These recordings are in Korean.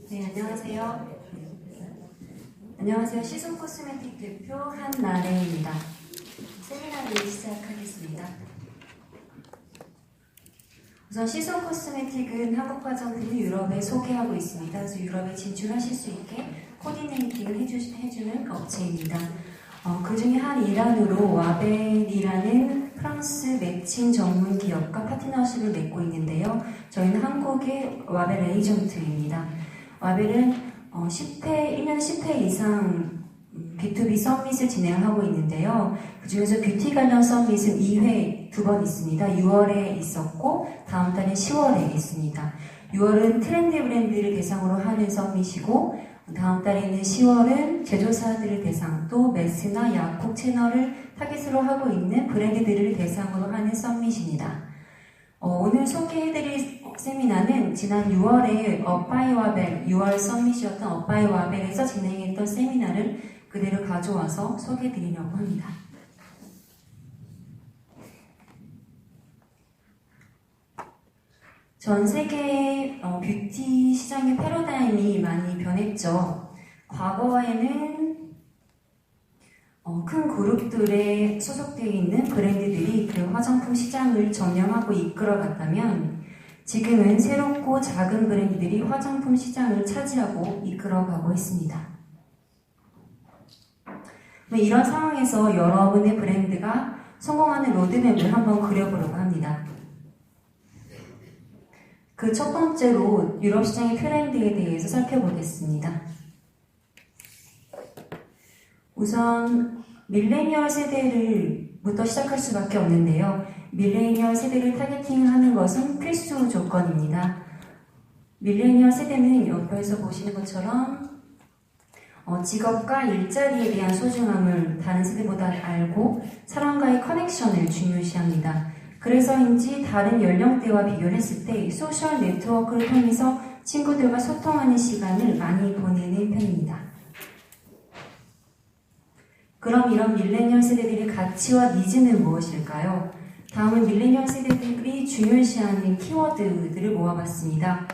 네, 안녕하세요. 안녕하세요. 시즌 코스메틱 대표 한나래입니다. 세미나를 시작하겠습니다. 우선 시즌 코스메틱은 한국 화장품을 유럽에 소개하고 있습니다. 그래서 유럽에 진출하실 수 있게 코디네이팅을 해주는 업체입니다. 그 중에 한 일환으로 와벨이라는 프랑스 매칭 전문 기업과 파트너십을 맺고 있는데요. 저희는 한국의 와벨 에이전트입니다. 와벨은 1년 10회 이상 B2B 서밋을 진행하고 있는데요. 그 중에서 뷰티 관련 서밋은 2회 2번 있습니다. 6월에 있었고 다음 달에 10월에 있습니다. 6월은 트렌드 브랜드를 대상으로 하는 서밋이고 다음 달에는 10월은 제조사들을 대상 또 매스나 약국 채널을 타깃으로 하고 있는 브랜드들을 대상으로 하는 서밋입니다. 오늘 소개해드릴 세미나는 지난 6월에 업바이와벨 6월 서밋이었던 업바이와벨에서 진행했던 세미나를 그대로 가져와서 소개해드리려고 합니다. 전 세계의 뷰티 시장의 패러다임이 많이 변했죠. 과거에는 큰 그룹들에 소속되어 있는 브랜드들이 그 화장품 시장을 점령하고 이끌어갔다면 지금은 새롭고 작은 브랜드들이 화장품 시장을 차지하고 이끌어가고 있습니다. 이런 상황에서 여러분의 브랜드가 성공하는 로드맵을 한번 그려보려고 합니다. 그 첫 번째로 유럽 시장의 트렌드에 대해서 살펴보겠습니다. 우선 밀레니얼 세대부터 시작할 수밖에 없는데요. 밀레니얼 세대를 타겟팅하는 것은 필수 조건입니다. 밀레니얼 세대는 옆에서 보시는 것처럼 직업과 일자리에 대한 소중함을 다른 세대보다 알고 사람과의 커넥션을 중요시합니다. 그래서인지 다른 연령대와 비교를 했을 때 소셜 네트워크를 통해서 친구들과 소통하는 시간을 많이 보내는 편입니다. 그럼 이런 밀레니얼 세대들의 가치와 니즈는 무엇일까요? 다음은 밀레니얼 세대들이 중요시하는 키워드들을 모아봤습니다.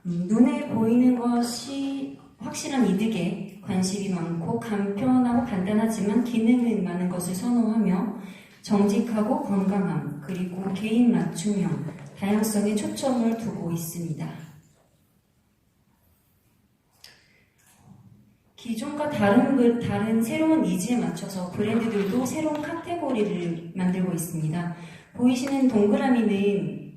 눈에 보이는 것이 확실한 이득에 관심이 많고 간편하고 간단하지만 기능은 많은 것을 선호하며 정직하고 건강함, 그리고 개인 맞춤형, 다양성에 초점을 두고 있습니다. 기존과 다른 새로운 니즈에 맞춰서 브랜드들도 새로운 카테고리를 만들고 있습니다. 보이시는 동그라미는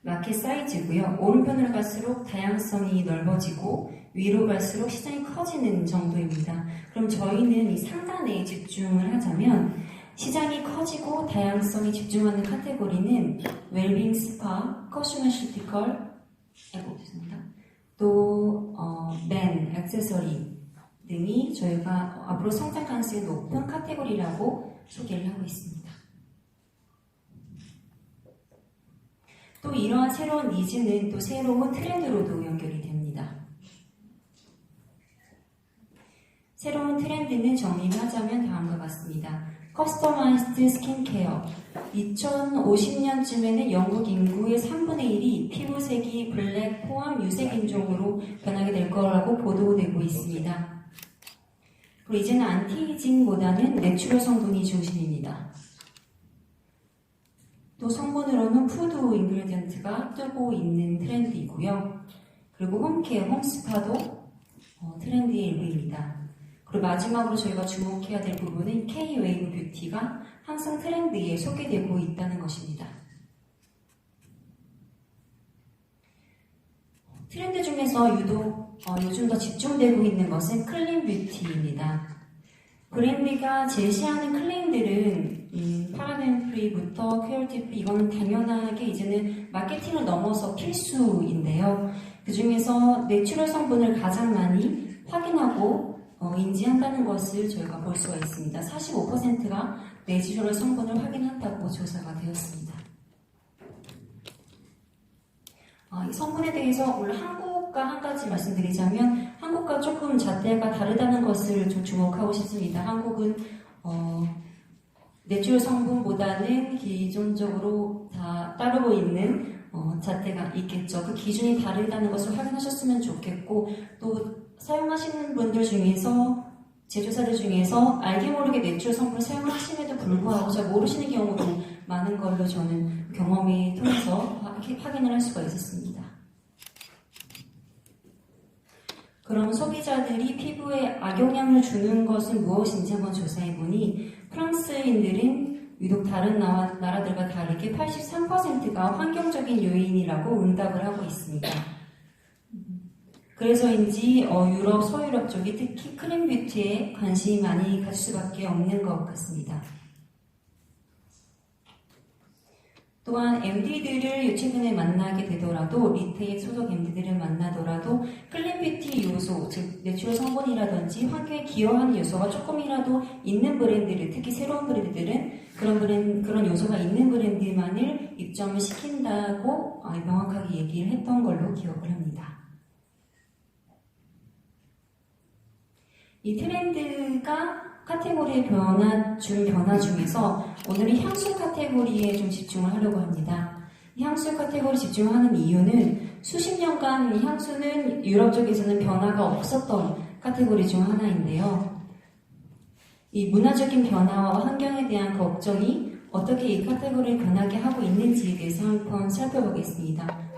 마켓 사이즈고요. 오른편으로 갈수록 다양성이 넓어지고 위로 갈수록 시장이 커지는 정도입니다. 그럼 저희는 이 상단에 집중을 하자면 시장이 커지고 다양성이 집중하는 카테고리는 웰빙 스파, 커스메티컬, 또 맨, 액세서리 등이 저희가 앞으로 성장 가능성이 높은 카테고리라고 소개를 하고 있습니다. 또 이러한 새로운 니즈는 또 새로운 트렌드로도 연결이 됩니다. 새로운 트렌드는 정리를 하자면 다음과 같습니다. 커스터마이즈드 스킨케어. 2050년쯤에는 영국 인구의 3분의 1이 피부색이 블랙 포함 유색 인종으로 변하게 될 거라고 보도되고 있습니다. 그리고 이제는 안티에이징보다는 내추럴 성분이 중심입니다. 또 성분으로는 푸드 인그리디언트가 뜨고 있는 트렌드이고요. 그리고 홈케어, 홈스파도 트렌드의 일부입니다. 그리고 마지막으로 저희가 주목해야 될 부분은 K-웨이브 뷰티가 항상 트렌드에 소개되고 있다는 것입니다. 트렌드 중에서 유독 요즘 더 집중되고 있는 것은 클린 뷰티입니다. 브랜드가 제시하는 클레임들은 파라벤 프리부터 큐얼티 프리, 이거는 당연하게 이제는 마케팅을 넘어서 필수인데요. 그 중에서 내추럴 성분을 가장 많이 확인하고 인지한다는 것을 저희가 볼 수가 있습니다. 45%가 내추럴 성분을 확인한다고 조사가 되었습니다. 이 성분에 대해서 오늘 한국과 한 가지 말씀드리자면 한국과 조금 잣대가 다르다는 것을 좀 주목하고 싶습니다. 한국은 내추럴 성분보다는 기존적으로 다 따르고 있는 잣대가 있겠죠. 그 기준이 다르다는 것을 확인하셨으면 좋겠고, 또 사용하시는 분들 중에서, 제조사들 중에서 알게 모르게 내추럴 성분을 사용하심에도 불구하고 잘 모르시는 경우도 많은 걸로 저는 경험을 통해서 확인을 할 수가 있었습니다. 그럼 소비자들이 피부에 악영향을 주는 것은 무엇인지 한번 조사해보니, 프랑스인들은 유독 다른 나라들과 다르게 83%가 환경적인 요인이라고 응답을 하고 있습니다. 그래서인지 유럽, 서유럽 쪽이 특히 크림 뷰티에 관심이 많이 가질 수밖에 없는 것 같습니다. 또한 MD들을 최근에 만나게 되더라도, 리테일 소속 MD들을 만나더라도 클린 뷰티 요소, 즉 내추럴 성분이라든지 환경에 기여하는 요소가 조금이라도 있는 브랜드를, 특히 새로운 브랜드들은 그런 요소가 있는 브랜드만을 입점을 시킨다고 명확하게 얘기를 했던 걸로 기억을 합니다. 이 트렌드가 카테고리의 변화 중에서 오늘은 향수 카테고리에 좀 집중을 하려고 합니다. 이 향수 카테고리 집중하는 이유는 수십 년간 향수는 유럽 쪽에서는 변화가 없었던 카테고리 중 하나인데요. 이 문화적인 변화와 환경에 대한 걱정이 어떻게 이 카테고리를 변하게 하고 있는지에 대해서 한번 살펴보겠습니다.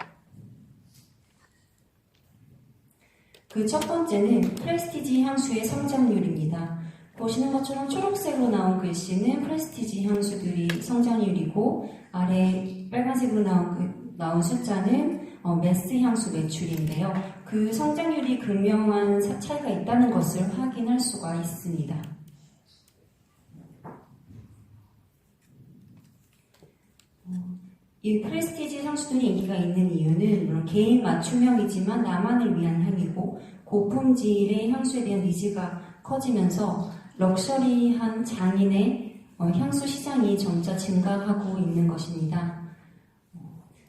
그 첫 번째는 프레스티지 향수의 성장률입니다. 보시는 것처럼 초록색으로 나온 글씨는 프레스티지 향수들이 성장률이고, 아래 빨간색으로 나온 숫자는 매스 향수 매출인데요. 그 성장률이 극명한 차이가 있다는 것을 확인할 수가 있습니다. 이 프레스티지 향수들이 인기가 있는 이유는 물론 개인 맞춤형이지만 나만을 위한 향이고, 고품질의 향수에 대한 니즈가 커지면서 럭셔리한 장인의 향수 시장이 점차 증가하고 있는 것입니다.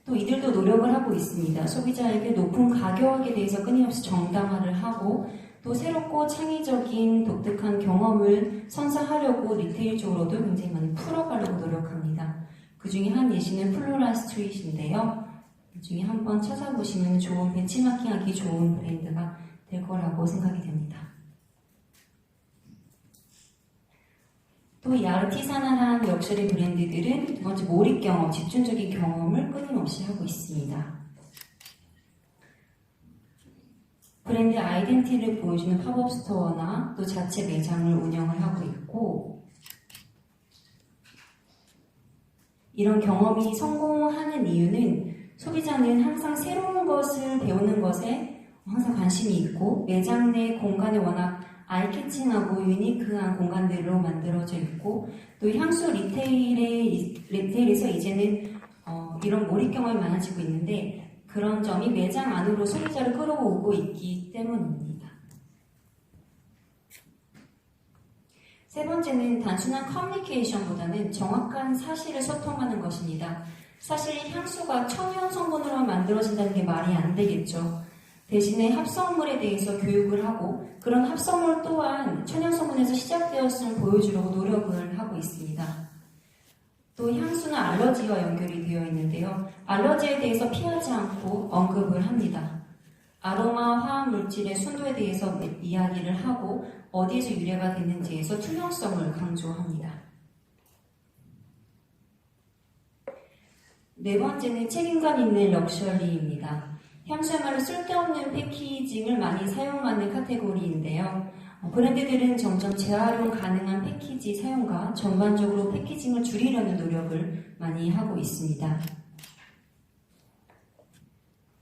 또 이들도 노력을 하고 있습니다. 소비자에게 높은 가격에 대해서 끊임없이 정당화를 하고, 또 새롭고 창의적인 독특한 경험을 선사하려고 리테일 쪽으로도 굉장히 많이 풀어가려고 노력합니다. 그 중에 한 예시는 플로라 스트릿인데요. 그 중에 한번 찾아보시면 좋은 벤치마킹하기 좋은 브랜드가 될 거라고 생각이 됩니다. 또 이 아르티사널한 럭셔리 브랜드들은 두 번째 몰입 경험, 집중적인 경험을 끊임없이 하고 있습니다. 브랜드 아이덴티티를 보여주는 팝업 스토어나 또 자체 매장을 운영을 하고 있고, 이런 경험이 성공하는 이유는 소비자는 항상 새로운 것을 배우는 것에 항상 관심이 있고, 매장 내 공간이 워낙 아이캐칭하고 유니크한 공간들로 만들어져 있고, 또 향수 리테일에서 이제는 이런 몰입 경험이 많아지고 있는데, 그런 점이 매장 안으로 소비자를 끌어오고 있기 때문입니다. 세 번째는 단순한 커뮤니케이션보다는 정확한 사실을 소통하는 것입니다. 사실 향수가 천연 성분으로 만들어진다는 게 말이 안 되겠죠. 대신에 합성물에 대해서 교육을 하고, 그런 합성물 또한 천연 성분에서 시작되었음을 보여주려고 노력을 하고 있습니다. 또 향수는 알러지와 연결이 되어 있는데요. 알러지에 대해서 피하지 않고 언급을 합니다. 아로마 화학 물질의 순도에 대해서 이야기를 하고, 어디에서 유래가 됐는지에서 투명성을 강조합니다. 네 번째는 책임감 있는 럭셔리입니다. 향수야말로 쓸데없는 패키징을 많이 사용하는 카테고리인데요. 브랜드들은 점점 재활용 가능한 패키지 사용과 전반적으로 패키징을 줄이려는 노력을 많이 하고 있습니다.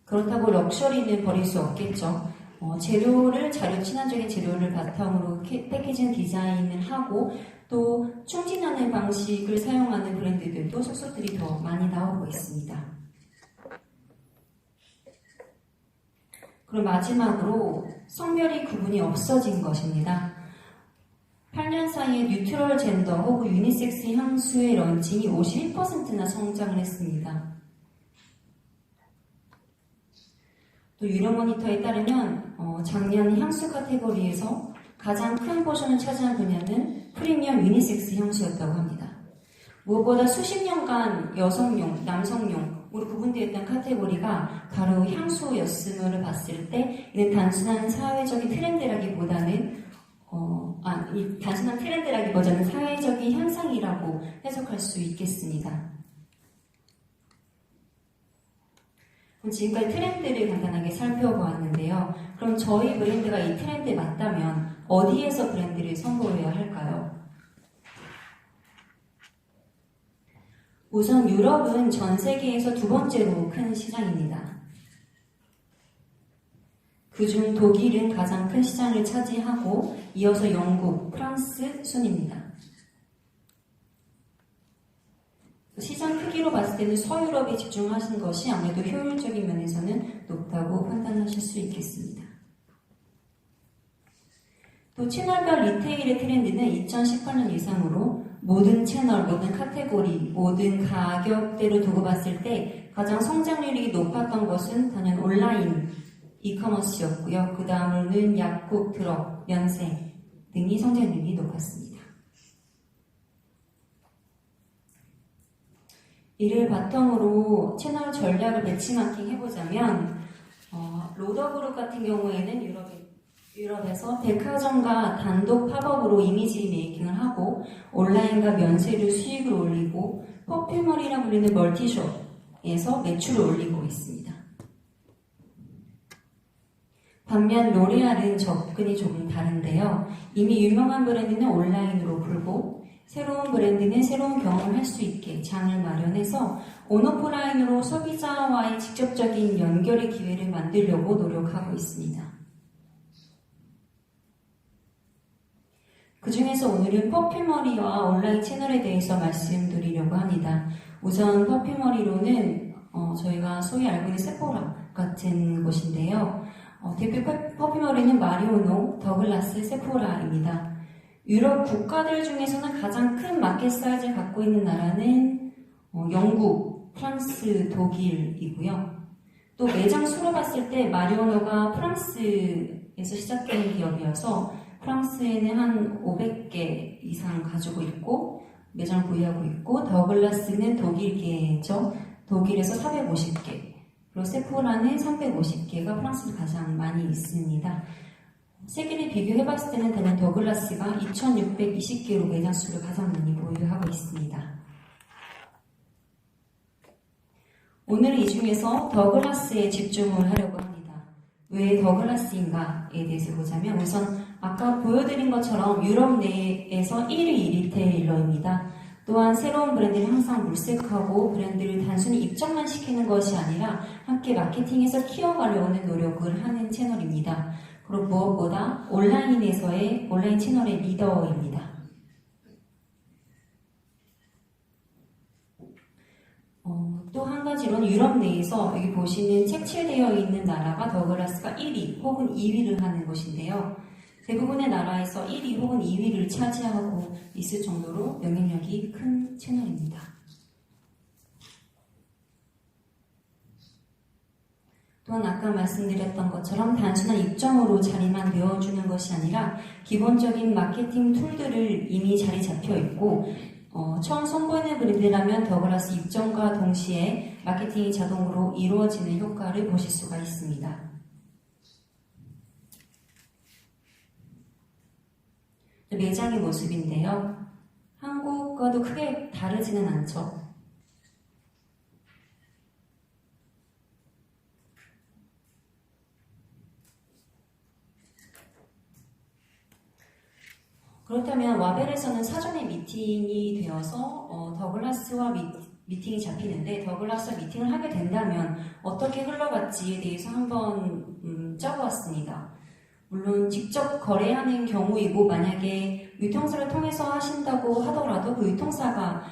그렇다고 럭셔리는 버릴 수 없겠죠. 자료 친화적인 재료를 바탕으로 패키징 디자인을 하고, 또 충진하는 방식을 사용하는 브랜드들도 속속들이 더 많이 나오고 있습니다. 그리고 마지막으로 성별이 구분이 없어진 것입니다. 8년 사이에 뉴트럴 젠더 혹은 유니섹스 향수의 런칭이 51%나 성장을 했습니다. 또 유로모니터에 따르면 작년 향수 카테고리에서 가장 큰 포션을 차지한 분야는 프리미엄 유니섹스 향수였다고 합니다. 무엇보다 수십 년간 여성용, 남성용으로 구분되었던 카테고리가 바로 향수였음을 봤을 때 이는 단순한 사회적인 트렌드라기보다는 단순한 트렌드라기보다는 사회적인 현상이라고 해석할 수 있겠습니다. 그럼 지금까지 트렌드를 간단하게 살펴보았는데요. 그럼 저희 브랜드가 이 트렌드에 맞다면 어디에서 브랜드를 선보여야 할까요? 우선 유럽은 전 세계에서 두 번째로 큰 시장입니다. 그중 독일은 가장 큰 시장을 차지하고 이어서 영국, 프랑스 순입니다. 시장 크기로 봤을 때는 서유럽에 집중하신 것이 아무래도 효율적인 면에서는 높다고 판단하실 수 있겠습니다. 또 채널별 리테일의 트렌드는 2018년 이상으로 모든 채널, 모든 카테고리, 모든 가격대로 두고 봤을 때 가장 성장률이 높았던 것은 단연 온라인 이커머스였고요. 그 다음으로는 약국, 드럭, 면세 등이 성장률이 높았습니다. 이를 바탕으로 채널 전략을 배치마킹 해보자면 로더그룹 같은 경우에는 유럽에서 백화점과 단독 팝업으로 이미지 메이킹을 하고 온라인과 면세로 수익을 올리고 퍼퓸머리라 불리는 멀티숍에서 매출을 올리고 있습니다. 반면 로레알은 접근이 조금 다른데요. 이미 유명한 브랜드는 온라인으로 풀고 새로운 브랜드는 새로운 경험을 할 수 있게 장을 마련해서 온오프라인으로 소비자와의 직접적인 연결의 기회를 만들려고 노력하고 있습니다. 그 중에서 오늘은 퍼퓸머리와 온라인 채널에 대해서 말씀드리려고 합니다. 우선 퍼퓸머리로는 저희가 소위 알고 있는 세포라 같은 곳인데요. 대표 퍼퓸머리는 마리오노, 더글라스, 세포라입니다. 유럽 국가들 중에서는 가장 큰 마켓 사이즈를 갖고 있는 나라는 영국, 프랑스, 독일이고요. 또 매장 수로 봤을 때 마리오노가 프랑스에서 시작된 기업이어서 프랑스에는 한 500개 이상 가지고 있고 매장을 보유하고 있고 더글라스는 독일계죠. 독일에서 450개 그리고 세포라는 350개가 프랑스에 가장 많이 있습니다. 세 개를 비교해봤을 때는 단연 더글라스가 2620개로 매장 수를 가장 많이 보유하고 있습니다. 오늘은 이 중에서 더글라스에 집중을 하려고 합니다. 왜 더글라스인가에 대해서 보자면 우선 아까 보여드린 것처럼 유럽 내에서 1위 리테일러입니다. 또한 새로운 브랜드는 항상 물색하고 브랜드를 단순히 입점만 시키는 것이 아니라 함께 마케팅에서 키워가려는 노력을 하는 채널입니다. 그리고 무엇보다 온라인 채널의 리더입니다. 또 한 가지로는 유럽 내에서 여기 보시는 색칠되어 있는 나라가 더글라스가 1위 혹은 2위를 하는 곳인데요. 대부분의 나라에서 1위 혹은 2위를 차지하고 있을 정도로 영향력이 큰 채널입니다. 또한 아까 말씀드렸던 것처럼 단순한 입점으로 자리만 메워주는 것이 아니라 기본적인 마케팅 툴들을 이미 자리 잡혀 있고 처음 선보이는 브랜드라면 더글라스 입점과 동시에 마케팅이 자동으로 이루어지는 효과를 보실 수가 있습니다. 매장의 모습인데요. 한국과도 크게 다르지는 않죠. 그렇다면 와벨에서는 사전에 미팅이 되어서 더글라스와 미팅이 잡히는데 더글라스와 미팅을 하게 된다면 어떻게 흘러갈지에 대해서 한번 적어왔습니다. 물론 직접 거래하는 경우이고 만약에 유통사를 통해서 하신다고 하더라도 그 유통사가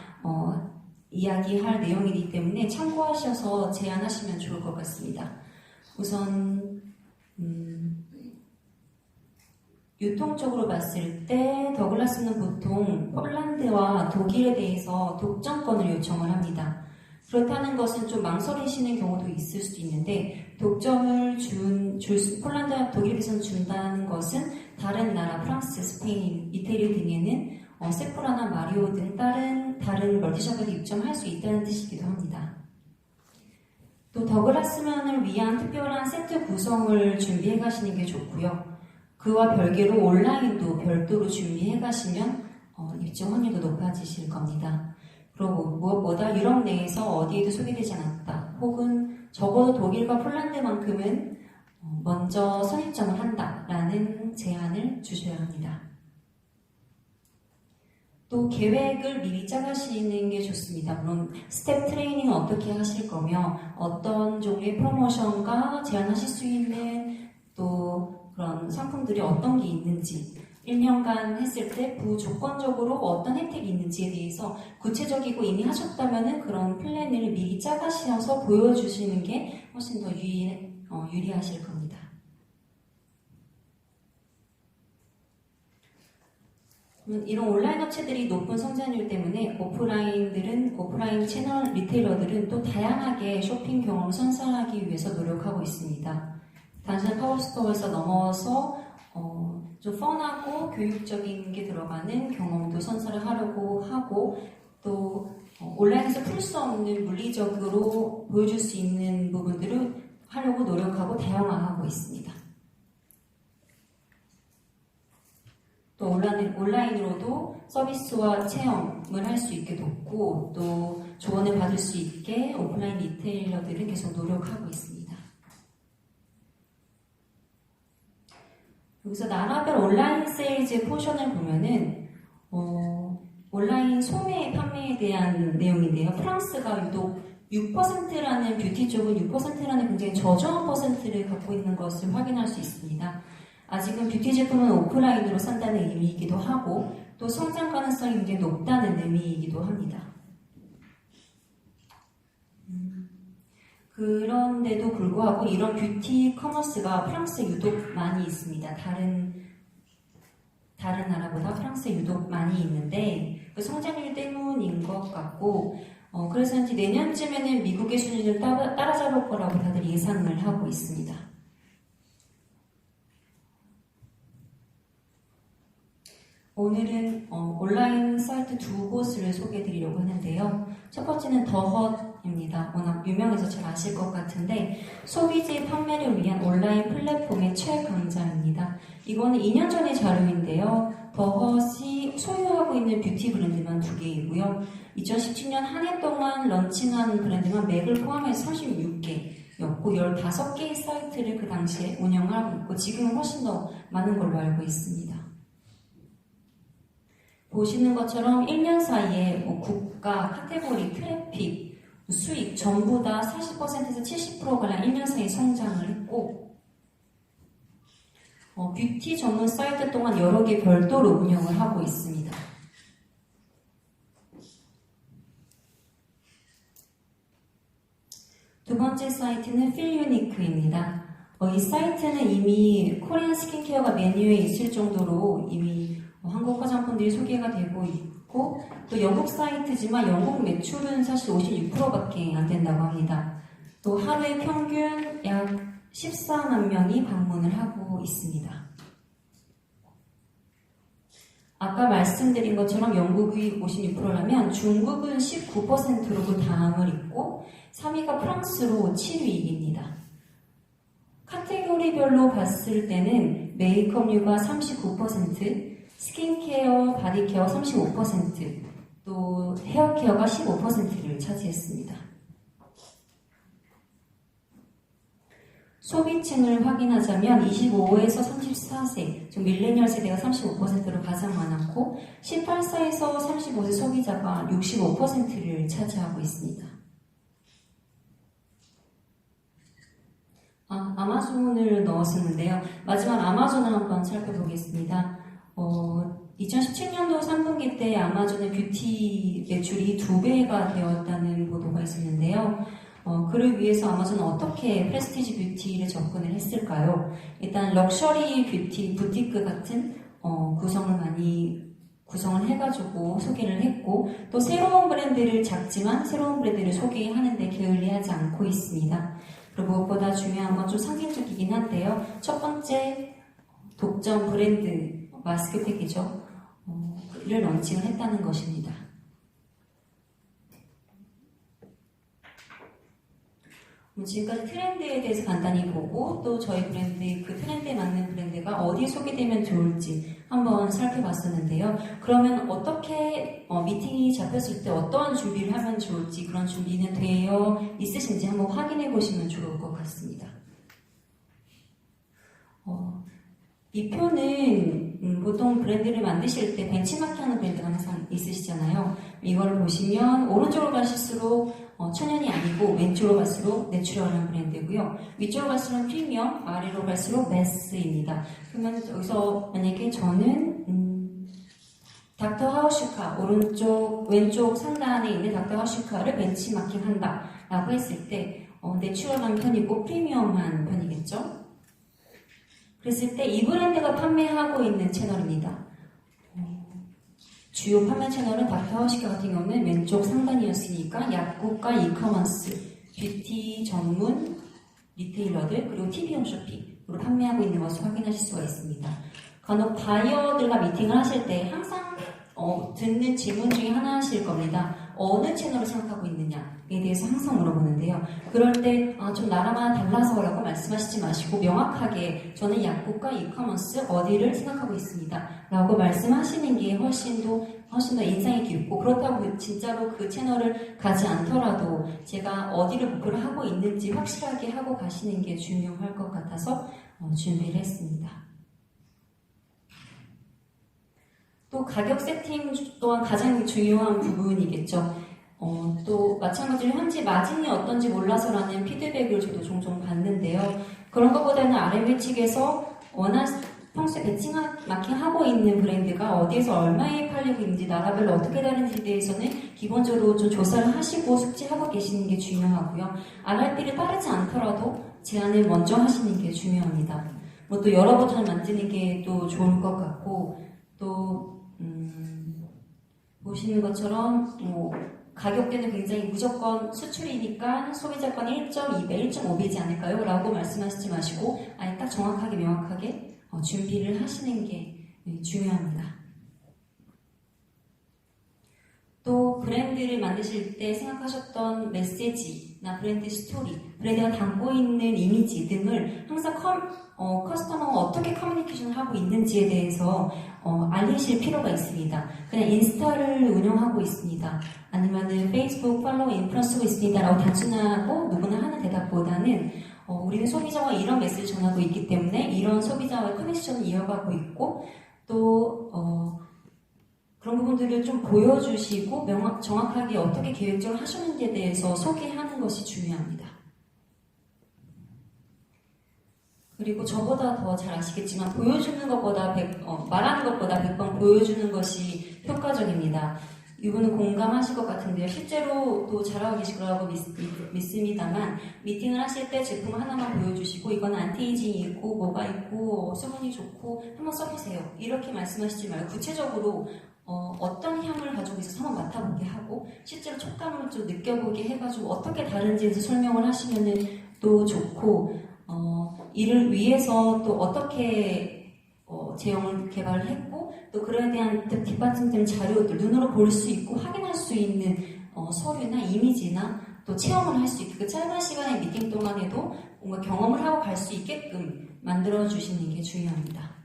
이야기할 내용이기 때문에 참고하셔서 제안하시면 좋을 것 같습니다. 우선 유통적으로 봤을 때 더글라스는 보통 폴란드와 독일에 대해서 독점권을 요청을 합니다. 그렇다는 것은 좀 망설이시는 경우도 있을 수도 있는데 독점을 폴란드와 독일에서는 준다는 것은 다른 나라 프랑스, 스페인, 이태리 등에는 세포라나 마리오 등 다른 멀티샵에도 입점할 수 있다는 뜻이기도 합니다. 또 더글라스만을 위한 특별한 세트 구성을 준비해 가시는 게 좋고요. 그와 별개로 온라인도 별도로 준비해 가시면 입점 확률도 높아지실 겁니다. 그리고 무엇보다 유럽 내에서 어디에도 소개되지 않았다. 혹은 적어도 독일과 폴란드만큼은 먼저 선입점을 한다라는 제안을 주셔야 합니다. 또 계획을 미리 짜가시는 게 좋습니다. 물론 스텝 트레이닝은 어떻게 하실 거며 어떤 종류의 프로모션과 제안하실 수 있는 또 그런 상품들이 어떤 게 있는지 1년간 했을 때 부조건적으로 어떤 혜택이 있는지에 대해서 구체적이고 이미 하셨다면 그런 플랜을 미리 짜가셔서 보여주시는 게 훨씬 더 유리하실 겁니다. 이런 온라인 업체들이 높은 성장률 때문에 오프라인 채널 리테일러들은 또 다양하게 쇼핑 경험을 선사하기 위해서 노력하고 있습니다. 단순한 파워스토어에서 넘어서 좀 펀하고 교육적인 게 들어가는 경험도 선사를 하려고 하고 또 온라인에서 풀 수 없는 물리적으로 보여줄 수 있는 부분들을 하려고 노력하고 다양화하고 있습니다. 또 온라인으로도 서비스와 체험을 할 수 있게 돕고 또 조언을 받을 수 있게 오프라인 리테일러들은 계속 노력하고 있습니다. 여기서 나라별 온라인 세일즈 포션을 보면은 온라인 소매 판매에 대한 내용인데요. 프랑스가 유독 6%라는 뷰티 쪽은 6%라는 굉장히 저조한 퍼센트를 갖고 있는 것을 확인할 수 있습니다. 아직은 뷰티 제품은 오프라인으로 산다는 의미이기도 하고 또 성장 가능성이 굉장히 높다는 의미이기도 합니다. 그런데도 불구하고 이런 뷰티 커머스가 프랑스에 유독 많이 있습니다. 다른 나라보다 프랑스에 유독 많이 있는데 그 성장률 때문인 것 같고 그래서인지 내년쯤에는 미국의 순위를 따라잡을 거라고 다들 예상을 하고 있습니다. 오늘은 온라인 사이트 두 곳을 소개해 드리려고 하는데요. 첫 번째는 더헛입니다. 워낙 유명해서 잘 아실 것 같은데 소비재 판매를 위한 온라인 플랫폼의 최강자입니다. 이거는 2년 전의 자료인데요. 더헛이 소유하고 있는 뷰티 브랜드만 2개이고요. 2017년 한 해 동안 런칭한 브랜드만 맥을 포함해서 36개였고 15개의 사이트를 그 당시에 운영하고 있고 지금은 훨씬 더 많은 걸로 알고 있습니다. 보시는 것처럼 1년 사이에 국가, 카테고리, 트래픽, 수익 전부 다 40%에서 70%가량 1년 사이에 성장을 했고 뷰티 전문 사이트 동안 여러 개 별도로 운영을 하고 있습니다. 두 번째 사이트는 필유니크입니다. 이 사이트는 이미 코리안 스킨케어가 메뉴에 있을 정도로 이미 한국 화장품들이 소개가 되고 있고 또 영국 사이트지만 영국 매출은 사실 56%밖에 안 된다고 합니다. 또 하루에 평균 약 14만 명이 방문을 하고 있습니다. 아까 말씀드린 것처럼 영국이 56%라면 중국은 19%로 그 다음을 잇고 3위가 프랑스로 7위입니다. 카테고리별로 봤을 때는 메이크업류가 39%, 스킨케어, 바디케어 35%, 또 헤어케어가 15%를 차지했습니다. 소비층을 확인하자면 25에서 34세, 즉 밀레니얼 세대가 35%로 가장 많았고 18세에서 35세 소비자가 65%를 차지하고 있습니다. 아마존을 넣었었는데요. 마지막 아마존을 한번 살펴보겠습니다. 2017년도 3분기 때 아마존의 뷰티 매출이 2배가 되었다는 보도가 있었는데요. 그를 위해서 아마존은 어떻게 프레스티지 뷰티를 접근을 했을까요? 일단 럭셔리 뷰티, 부티크 같은 구성을 많이 구성을 해가지고 소개를 했고, 또 새로운 브랜드를 작지만 새로운 브랜드를 소개하는데 게을리하지 않고 있습니다. 그리고 무엇보다 중요한 건 좀 상징적이긴 한데요. 첫 번째 독점 브랜드 마스크팩이죠. 를 런칭을 했다는 것입니다. 지금까지 트렌드에 대해서 간단히 보고 또 저희 브랜드, 그 트렌드에 맞는 브랜드가 어디에 소개되면 좋을지 한번 살펴봤었는데요. 그러면 어떻게 미팅이 잡혔을 때 어떠한 준비를 하면 좋을지, 그런 준비는 되어 있으신지 한번 확인해 보시면 좋을 것 같습니다. 이 표는 보통 브랜드를 만드실 때 벤치마킹하는 브랜드가 항상 있으시잖아요. 이걸 보시면 오른쪽으로 가실수록 천연이 아니고 왼쪽으로 갈수록 내추럴한 브랜드고요. 위쪽으로 갈수록 프리미엄, 아래로 갈수록 매스입니다. 그러면 여기서 만약에 저는 닥터 하우슈카, 왼쪽 상단에 있는 닥터 하우슈카를 벤치마킹한다 라고 했을 때 내추럴한 편이고 프리미엄한 편이겠죠. 그랬을 때 이 브랜드가 판매하고 있는 채널입니다. 주요 판매 채널은 닥터 하우슈카 같은 경우는 왼쪽 상단이었으니까 약국과 이커머스, 뷰티 전문 리테일러들, 그리고 TV 홈쇼핑으로 판매하고 있는 것을 확인하실 수가 있습니다. 간혹 바이어들과 미팅을 하실 때 항상 듣는 질문 중에 하나실 겁니다. 어느 채널을 생각하고 있느냐에 대해서 항상 물어보는데요. 그럴 때 좀 나라마다 달라서라고 말씀하시지 마시고 명확하게 저는 약국과 이커머스 어디를 생각하고 있습니다 라고 말씀하시는 게 훨씬 더 인상이 깊고, 그렇다고 진짜로 그 채널을 가지 않더라도 제가 어디를 목표로 하고 있는지 확실하게 하고 가시는 게 중요할 것 같아서 준비를 했습니다. 또 가격 세팅 또한 가장 중요한 부분이겠죠. 또 마찬가지로 현재 마진이 어떤지 몰라서라는 피드백을 저도 종종 받는데요. 그런 것보다는 R&D 측에서 평소에 벤치마킹하고 있는 브랜드가 어디에서 얼마에 팔리고 있는지, 나라별로 어떻게 다른지에 대해서는 기본적으로 좀 조사를 하시고 숙지하고 계시는 게 중요하고요. RRP를 따르지 않더라도 제안을 먼저 하시는 게 중요합니다. 또 여러 버전을 만드는 게 또 좋을 것 같고, 또 보시는 것처럼 가격대는 굉장히 무조건 수출이니까 소비자권 1.2배, 1.5배이지 않을까요? 라고 말씀하시지 마시고 아예 딱 정확하게 명확하게 준비를 하시는 게 중요합니다. 또 브랜드를 만드실 때 생각하셨던 메시지나 브랜드 스토리, 브랜드가 담고 있는 이미지 등을 항상 커스터머가 어떻게 커뮤니케이션을 하고 있는지에 대해서 알리실 필요가 있습니다. 그냥 인스타를 운영하고 있습니다. 아니면은 페이스북 팔로우 인플루언서고 있습니다 라고 단순하고 누구나 하는 대답보다는 우리는 소비자와 이런 메시지를 전하고 있기 때문에 이런 소비자와의 커넥션을 이어가고 있고, 또 그런 부분들을 좀 보여주시고 정확하게 어떻게 계획적으로 하셨는지에 대해서 소개하는 것이 중요합니다. 그리고 저보다 더 잘 아시겠지만 보여주는 것보다 말하는 것보다 100번 보여주는 것이 효과적입니다. 이분은 공감하실 것 같은데요. 실제로 또 잘하고 계실 거라고 믿습니다만, 미팅을 하실 때 제품 하나만 보여주시고 이건 안티에이징이 있고 뭐가 있고 수분이 좋고 한번 써보세요 이렇게 말씀하시지 말고 구체적으로 어떤 향을 가지고 있어서 한번 맡아보게 하고 실제로 촉감을 좀 느껴보게 해가지고 어떻게 다른지에 대해서 설명을 하시면 또 좋고, 이를 위해서 또 어떻게 제형을 개발을 했고 또 그에 대한 뒷받침된 자료들, 눈으로 볼 수 있고 확인할 수 있는 서류나 이미지나 또 체험을 할 수 있게, 그 짧은 시간의 미팅 동안에도 뭔가 경험을 하고 갈 수 있게끔 만들어 주시는 게 중요합니다.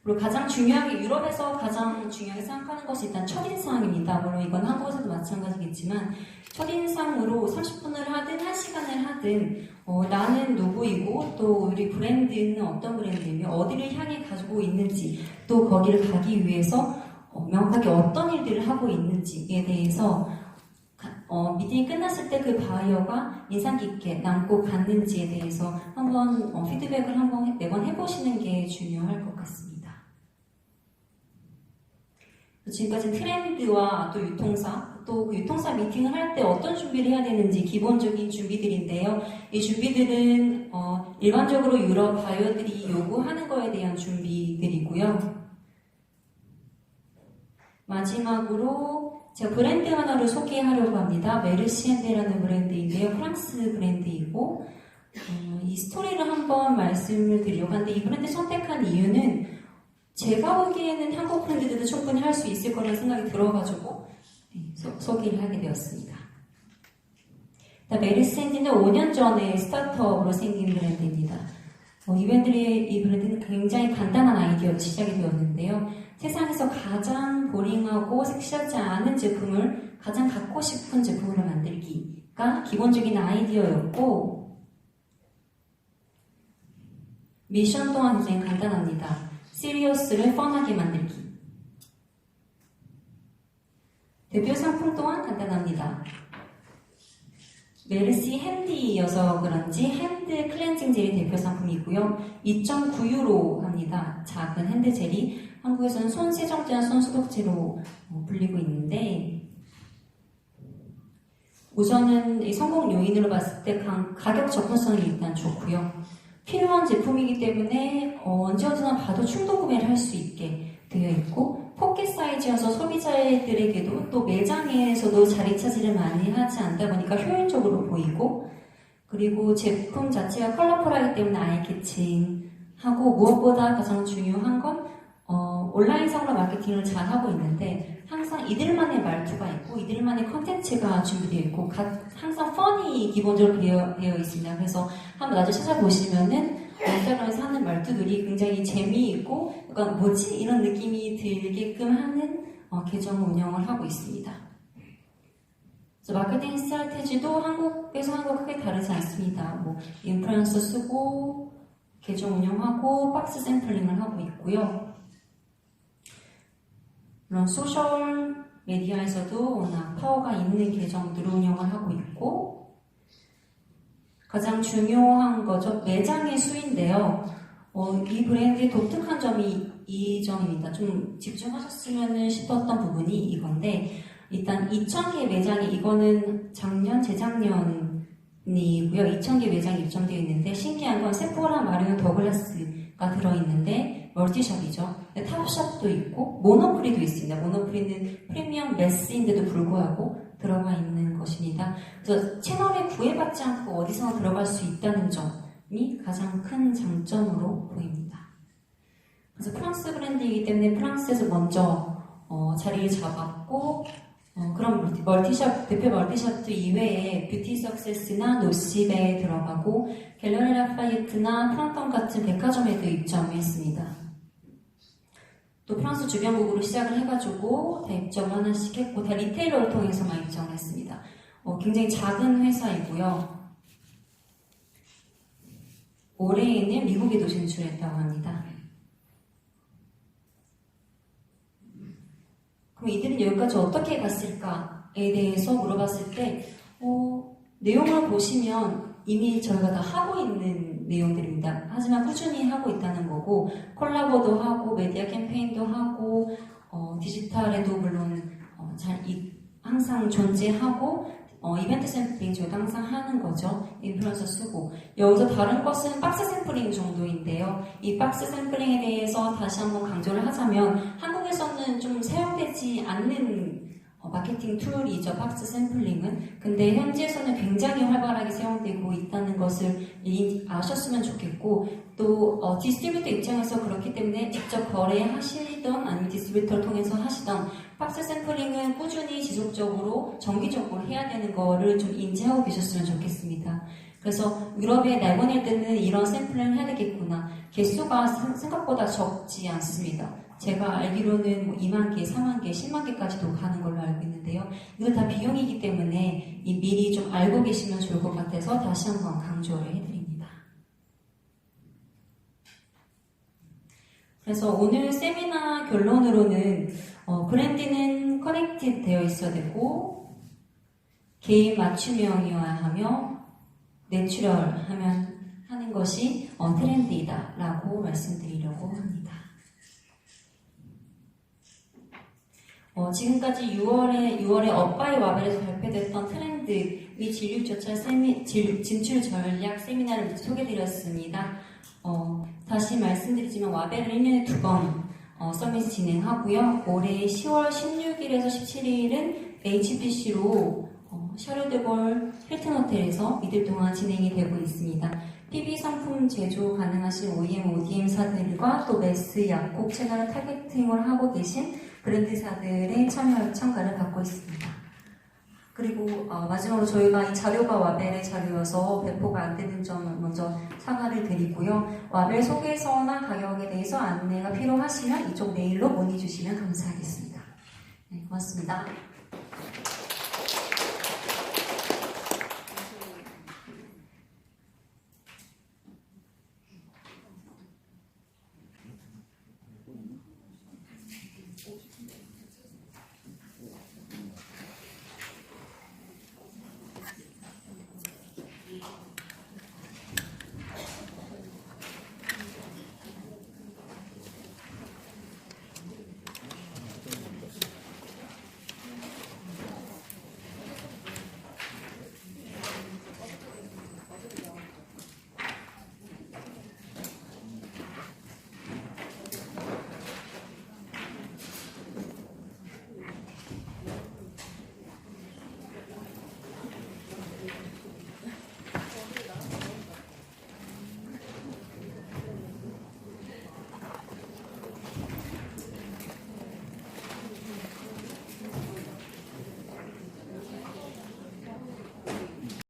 그리고 가장 중요하게, 유럽에서 가장 중요하게 생각하는 것이 일단 첫인상입니다. 물론 이건 한국에서도 마찬가지겠지만 첫인상으로 30분을 하든 1시간을 하든 나는 누구이고 또 우리 브랜드는 어떤 브랜드이며 어디를 향해 가지고 있는지, 또 거기를 가기 위해서 명확하게 어떤 일들을 하고 있는지에 대해서 미팅이 끝났을 때 그 바이어가 인상 깊게 남고 갔는지에 대해서 한번 피드백을 한번 매번 해보시는 게 중요할 것 같습니다. 지금까지 트렌드와 또 유통사, 또 그 유통사 미팅을 할 때 어떤 준비를 해야 되는지 기본적인 준비들인데요. 이 준비들은 일반적으로 유럽 바이어들이 요구하는 거에 대한 준비들이고요. 마지막으로 제가 브랜드 하나를 소개하려고 합니다. 메르시엔데라는 브랜드인데요. 프랑스 브랜드이고 이 스토리를 한번 말씀을 드리려고 하는데 이 브랜드 선택한 이유는 제가 보기에는 한국 브랜드들도 충분히 할 수 있을 거라는 생각이 들어가지고 소개를 하게 되었습니다. 메르시엔데는 5년 전에 스타트업으로 생긴 브랜드입니다. 이 브랜드는 굉장히 간단한 아이디어로 시작이 되었는데요. 세상에서 가장 보링하고 섹시하지 않은 제품을 가장 갖고 싶은 제품으로 만들기가 기본적인 아이디어였고 미션 또한 굉장히 간단합니다. 시리어스를 펀하게 만들기. 대표 상품 또한 간단합니다. 메르시 핸디여서 그런지 핸드 클렌징 젤이 대표 상품이고요. 2.9유로 합니다. 작은 핸드 젤이 한국에서는 손 세정제나 손 소독제로 불리고 있는데 우선은 이 성공 요인으로 봤을 때 가격 접근성이 일단 좋고요. 필요한 제품이기 때문에 언제나 봐도 충동 구매를 할 수 있게 되어 있고 포켓 사이즈여서 소비자들에게도 또 매장에서도 자리 차지를 많이 하지 않다 보니까 효율적으로 보이고 그리고 제품 자체가 컬러풀하기 때문에 아이 캐칭하고 무엇보다 가장 중요한 건 온라인상으로 마케팅을 잘 하고 있는데 항상 이들만의 말투가 있고 이들만의 컨텐츠가 준비되어 있고 항상 펀이 기본적으로 되어 있습니다. 그래서 한번 나중에 찾아보시면은 인스타그램에서 하는 말투들이 굉장히 재미있고 약간 뭐지? 이런 느낌이 들게끔 하는 계정을 운영을 하고 있습니다. 그래서 마케팅 스트래티지도 한국에서 크게 다르지 않습니다. 뭐 인플루언서 쓰고 계정 운영하고 박스 샘플링을 하고 있고요. 물론 소셜 미디어에서도 워낙 파워가 있는 계정들을 운영을 하고 있고 가장 중요한 거죠. 매장의 수인데요. 이 브랜드의 독특한 점이 이 점입니다. 좀 집중하셨으면 싶었던 부분이 이건데 일단 2,000개 매장이 이거는 작년, 재작년이고요. 2,000개 매장이 입점되어 있는데 신기한 건 세포라, 마리오, 더글라스가 들어있는데 멀티숍이죠. 탑샵도 있고 모노프리도 있습니다. 모노프리는 프리미엄 매스인데도 불구하고 들어가 있는 것입니다. 그래서 채널에 구애받지 않고 어디서나 들어갈 수 있다는 점이 가장 큰 장점으로 보입니다. 그래서 프랑스 브랜드이기 때문에 프랑스에서 먼저 자리를 잡았고 그런 멀티샵, 대표 멀티샵도 이외에 뷰티 석세스나 노시베에 들어가고 갤러리 라파예트나 프랑턴 같은 백화점에도 입점했습니다. 또 프랑스 주변국으로 시작을 해가지고 다 입점 하나씩 했고 다 리테일러를 통해서만 입점을 했습니다. 굉장히 작은 회사이고요. 올해에는 미국에도 진출했다고 합니다. 그럼 이들은 여기까지 어떻게 갔을까에 대해서 물어봤을 때 내용을 보시면 이미 저희가 다 하고 있는 내용들입니다. 하지만 꾸준히 하고 있다는 거고 콜라보도 하고 메디어 캠페인도 하고 디지털에도 물론 항상 존재하고 이벤트 샘플링 저희도 항상 하는 거죠. 인플루언서 쓰고 여기서 다른 것은 박스 샘플링 정도인데요. 이 박스 샘플링에 대해서 다시 한번 강조를 하자면 한국에서는 좀 사용되지 않는 마케팅 툴이죠. 박스 샘플링은. 근데 현지에서는 굉장히 활발하게 사용되고 있다는 것을 아셨으면 좋겠고 또 디스트리뷰터 입장에서 그렇기 때문에 직접 거래하시던 아니면 디스트리뷰터를 통해서 하시던 박스 샘플링은 꾸준히 지속적으로 정기적으로 해야 되는 거를 좀 인지하고 계셨으면 좋겠습니다. 그래서 유럽에 내보낼 때는 이런 샘플링을 해야 되겠구나. 개수가 생각보다 적지 않습니다. 제가 알기로는 뭐 2만 개, 4만 개, 10만 개까지도 가는 걸로 알고 있는데요. 이거 다 비용이기 때문에 미리 좀 알고 계시면 좋을 것 같아서 다시 한번 강조를 해드립니다. 그래서 오늘 세미나 결론으로는 브랜드는 커넥티드 되어 있어야 되고 개인 맞춤형이어야 하며 하는 것이 트렌드이다라고 말씀드리려고 합니다. 지금까지 6월에 엇바이 와벨에서 발표됐던 트렌드 및 진출 전략 세미나를 소개드렸습니다. 다시 말씀드리지만 와벨은 1년에 2번 서밋 진행하고요. 올해 10월 16일에서 17일은 HBC로 샤르드볼 힐튼 호텔에서 이틀 동안 진행이 되고 있습니다. PB 상품 제조 가능하신 OEM, ODM사들과 또 메스, 약국 채널을 타겟팅을 하고 계신 브랜드사들의 참가를 받고 있습니다. 그리고 마지막으로 저희가 이 자료가 와벨의 자료여서 배포가 안 되는 점을 먼저 사과를 드리고요. 와벨 소개서나 가격에 대해서 안내가 필요하시면 이쪽 메일로 문의 주시면 감사하겠습니다. 네, 고맙습니다.